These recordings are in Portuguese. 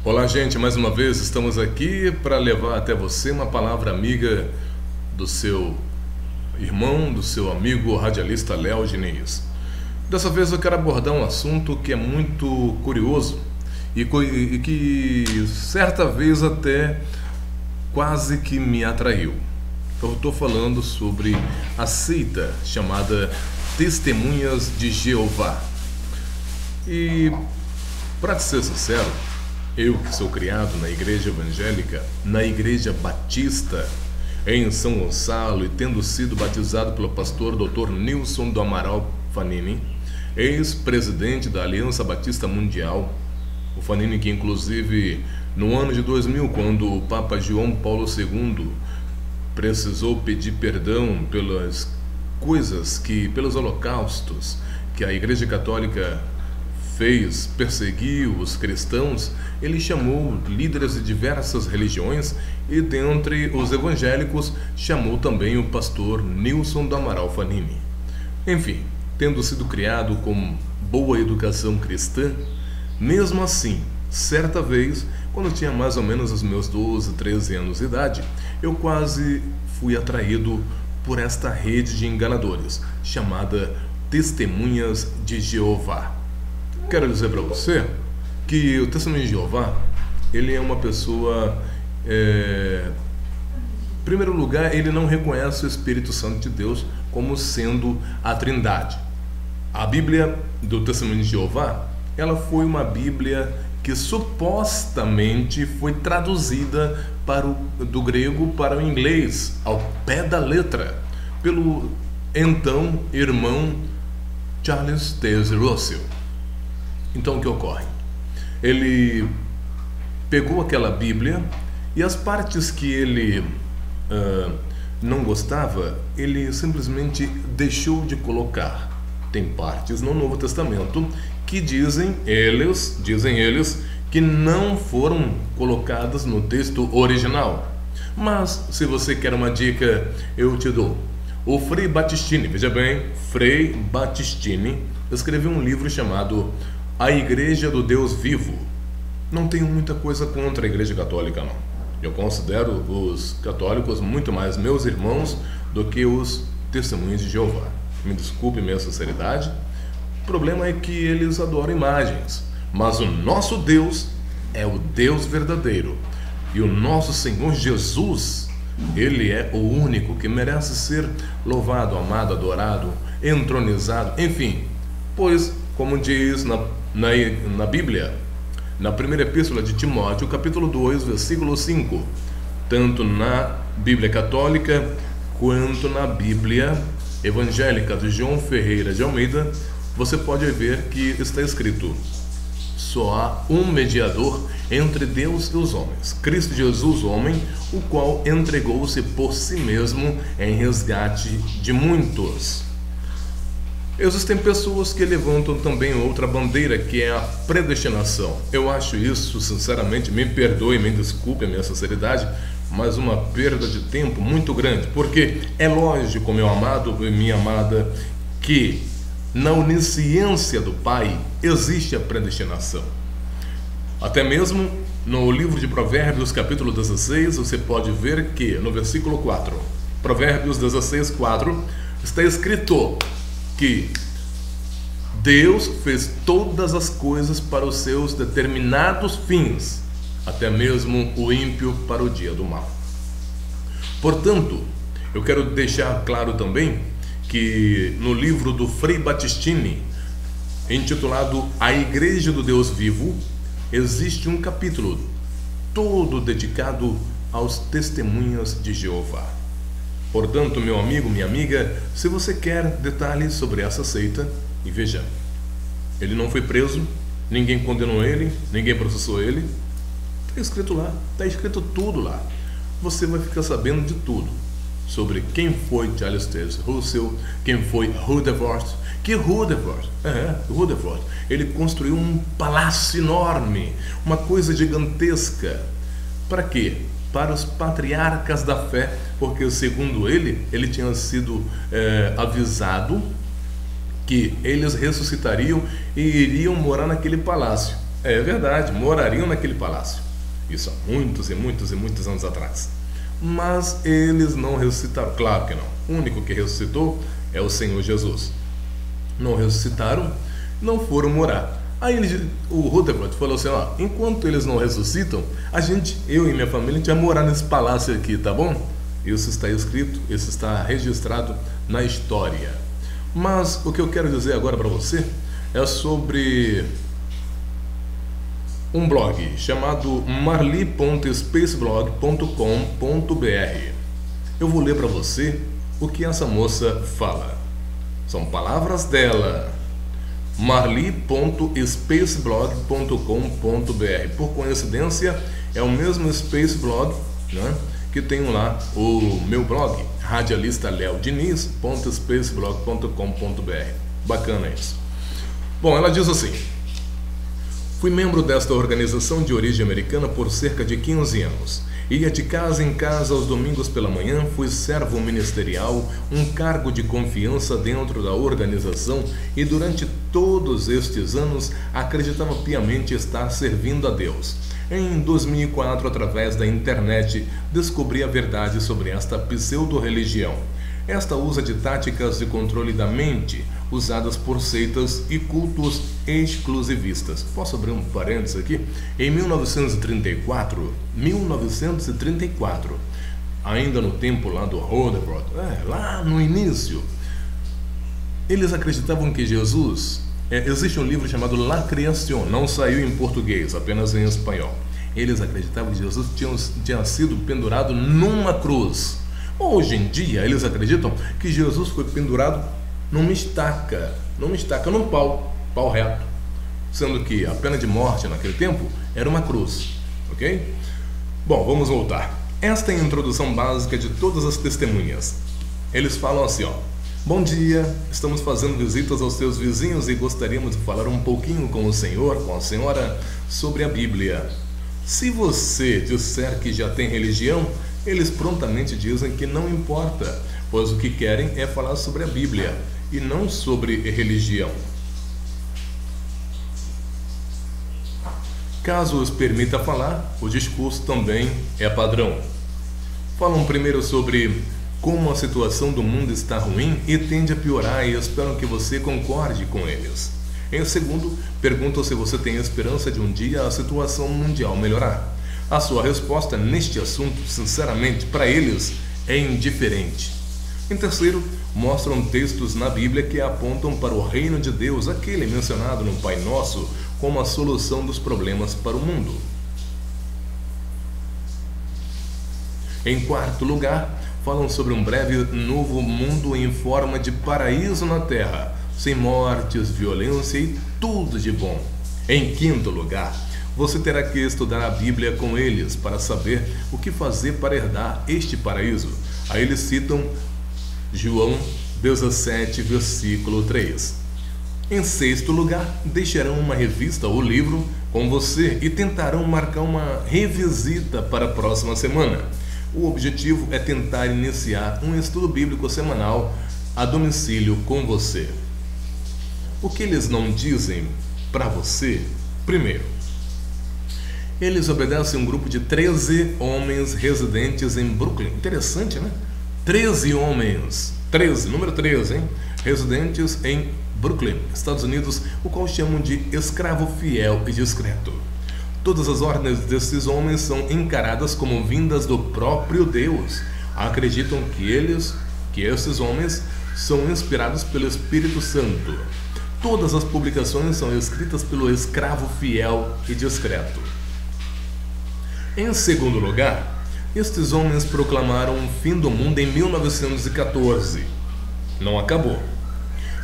Olá, gente, mais uma vez estamos aqui para levar até você uma palavra amiga do seu irmão, do seu amigo radialista Léo Diniz. Dessa vez eu quero abordar um assunto que é muito curioso e que certa vez até quase que me atraiu. Eu estou falando sobre a seita chamada Testemunhas de Jeová. E, para ser sincero, eu que sou criado na igreja evangélica, na igreja batista, em São Gonçalo, e tendo sido batizado pelo pastor Dr. Nilson do Amaral Fanini, ex-presidente da Aliança Batista Mundial, o Fanini que inclusive no ano de 2000, quando o Papa João Paulo II precisou pedir perdão pelas coisas pelos holocaustos que a Igreja Católica fez, perseguiu os cristãos, ele chamou líderes de diversas religiões e dentre os evangélicos chamou também o pastor Nilson do Amaral Fanini. Enfim, tendo sido criado com boa educação cristã, mesmo assim, certa vez, quando eu tinha mais ou menos os meus 12, 13 anos de idade, eu quase fui atraído por esta rede de enganadores, chamada Testemunhas de Jeová. Quero dizer para você que o Testemunho de Jeová, ele é uma pessoa, em primeiro lugar, ele não reconhece o Espírito Santo de Deus como sendo a Trindade. A Bíblia do Testemunho de Jeová, ela foi uma Bíblia que supostamente foi traduzida do grego para o inglês, ao pé da letra, pelo então irmão Charles Taze Russell. Então o que ocorre? Ele pegou aquela Bíblia e as partes que ele não gostava, ele simplesmente deixou de colocar. Tem partes no Novo Testamento que dizem eles que não foram colocadas no texto original. Mas se você quer uma dica, eu te dou. O Frei Battistini, veja bem, Frei Battistini escreveu um livro chamado A Igreja do Deus Vivo. Não tenho muita coisa contra a Igreja Católica, não. Eu considero os católicos muito mais meus irmãos do que os Testemunhos de Jeová. Me desculpe minha sinceridade. O problema é que eles adoram imagens. Mas o nosso Deus é o Deus verdadeiro. E o nosso Senhor Jesus, Ele é o único que merece ser louvado, amado, adorado, entronizado, enfim. Pois, como diz na Bíblia, na primeira epístola de Timóteo, capítulo 2, versículo 5, tanto na Bíblia Católica quanto na Bíblia Evangélica de João Ferreira de Almeida, você pode ver que está escrito: só há um mediador entre Deus e os homens, Cristo Jesus, homem, o qual entregou-se por si mesmo em resgate de muitos. Existem pessoas que levantam também outra bandeira, que é a predestinação. Eu acho isso, sinceramente, me perdoe, me desculpe a minha sinceridade, mas uma perda de tempo muito grande, porque é lógico, meu amado e minha amada, que na onisciência do Pai existe a predestinação. Até mesmo no livro de Provérbios, capítulo 16, você pode ver que no versículo 4, Provérbios 16, 4, está escrito que Deus fez todas as coisas para os seus determinados fins, até mesmo o ímpio para o dia do mal. Portanto, eu quero deixar claro também que no livro do Frei Battistini, intitulado A Igreja do Deus Vivo, existe um capítulo todo dedicado aos Testemunhas de Jeová. Portanto, meu amigo, minha amiga, se você quer detalhes sobre essa seita, e veja, ele não foi preso, ninguém condenou ele, ninguém processou ele, está escrito lá, está escrito tudo lá. Você vai ficar sabendo de tudo, sobre quem foi Charles Taze Russell, quem foi Rutherford, Rutherford, ele construiu um palácio enorme, uma coisa gigantesca. Para quê? Para os patriarcas da fé, porque segundo ele tinha sido avisado que eles ressuscitariam e iriam morar naquele palácio. É verdade, morariam naquele palácio. Isso há muitos e muitos e muitos anos atrás. Mas eles não ressuscitaram. Claro que não. O único que ressuscitou é o Senhor Jesus. Não ressuscitaram, não foram morar. Aí o Rutherford falou assim, ó, enquanto eles não ressuscitam, eu e minha família, a gente vai morar nesse palácio aqui, tá bom? Isso está escrito, isso está registrado na história. Mas o que eu quero dizer agora para você é sobre um blog chamado marli.spaceblog.com.br. Eu vou ler para você o que essa moça fala. São palavras dela. marli.spaceblog.com.br. Por coincidência, é o mesmo Spaceblog, né, que tem lá o meu blog, radialistaleodiniz.spaceblog.com.br. Bacana isso. Bom, ela diz assim: fui membro desta organização de origem americana por cerca de 15 anos. Ia de casa em casa aos domingos pela manhã, fui servo ministerial, um cargo de confiança dentro da organização e durante todos estes anos acreditava piamente estar servindo a Deus. Em 2004, através da internet, descobri a verdade sobre esta pseudo-religião. Esta usa de táticas de controle da mente, usadas por seitas e cultos exclusivistas. Posso abrir um parênteses aqui? Em 1934, ainda no tempo lá do Rutherford, lá no início, eles acreditavam que Jesus... existe um livro chamado La Creación, não saiu em português, apenas em espanhol. Eles acreditavam que Jesus tinha sido pendurado numa cruz. Hoje em dia, eles acreditam que Jesus foi pendurado num pau reto, sendo que a pena de morte naquele tempo era uma cruz, ok? Bom, vamos voltar. Esta é a introdução básica de todas as testemunhas. Eles falam assim, ó: bom dia, estamos fazendo visitas aos seus vizinhos e gostaríamos de falar um pouquinho com o senhor, com a senhora, sobre a Bíblia. Se você disser que já tem religião, eles prontamente dizem que não importa, pois o que querem é falar sobre a Bíblia e não sobre religião. Caso os permita falar, o discurso também é padrão. Falam primeiro sobre como a situação do mundo está ruim e tende a piorar e esperam que você concorde com eles. Em segundo, perguntam se você tem esperança de um dia a situação mundial melhorar. A sua resposta neste assunto, sinceramente, para eles, é indiferente. Em terceiro, mostram textos na Bíblia que apontam para o reino de Deus, aquele mencionado no Pai Nosso, como a solução dos problemas para o mundo. Em quarto lugar, falam sobre um breve novo mundo em forma de paraíso na Terra, sem mortes, violência e tudo de bom. Em quinto lugar, você terá que estudar a Bíblia com eles para saber o que fazer para herdar este paraíso. Aí eles citam João 17, versículo 3. Em sexto lugar, deixarão uma revista ou livro com você e tentarão marcar uma revisita para a próxima semana. O objetivo é tentar iniciar um estudo bíblico semanal a domicílio com você. O que eles não dizem para você? Primeiro, eles obedecem um grupo de 13 homens residentes em Brooklyn. Interessante, né? 13 homens, número 13, hein? Residentes em Brooklyn, Estados Unidos, o qual chamam de escravo fiel e discreto. Todas as ordens desses homens são encaradas como vindas do próprio Deus. Acreditam que esses homens são inspirados pelo Espírito Santo. Todas as publicações são escritas pelo escravo fiel e discreto. Em segundo lugar, estes homens proclamaram o fim do mundo em 1914. Não acabou.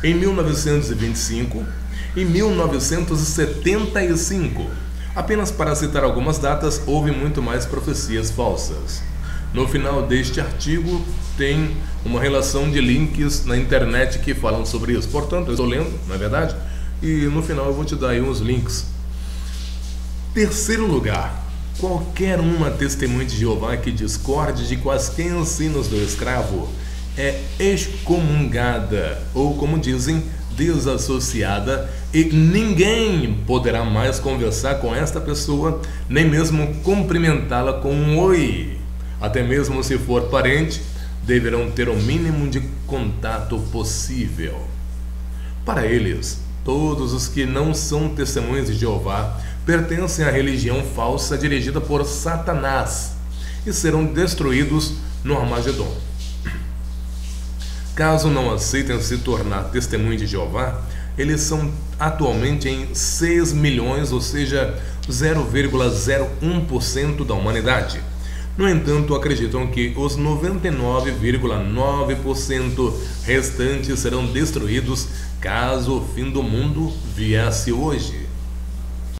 Em 1925 e 1975, apenas para citar algumas datas, houve muito mais profecias falsas. No final deste artigo tem uma relação de links na internet que falam sobre isso. Portanto, eu estou lendo, não é verdade? E no final eu vou te dar aí uns links. Terceiro lugar, qualquer uma testemunha de Jeová que discorde de quaisquer ensinos do escravo é excomungada, ou como dizem, desassociada e ninguém poderá mais conversar com esta pessoa, nem mesmo cumprimentá-la com um oi. Até mesmo se for parente, deverão ter o mínimo de contato possível. Para eles, todos os que não são testemunhas de Jeová pertencem à religião falsa dirigida por Satanás e serão destruídos no Armagedon. Caso não aceitem se tornar testemunhas de Jeová, eles são atualmente em 6 milhões, ou seja, 0,01% da humanidade. No entanto, acreditam que os 99,9% restantes serão destruídos caso o fim do mundo viesse hoje.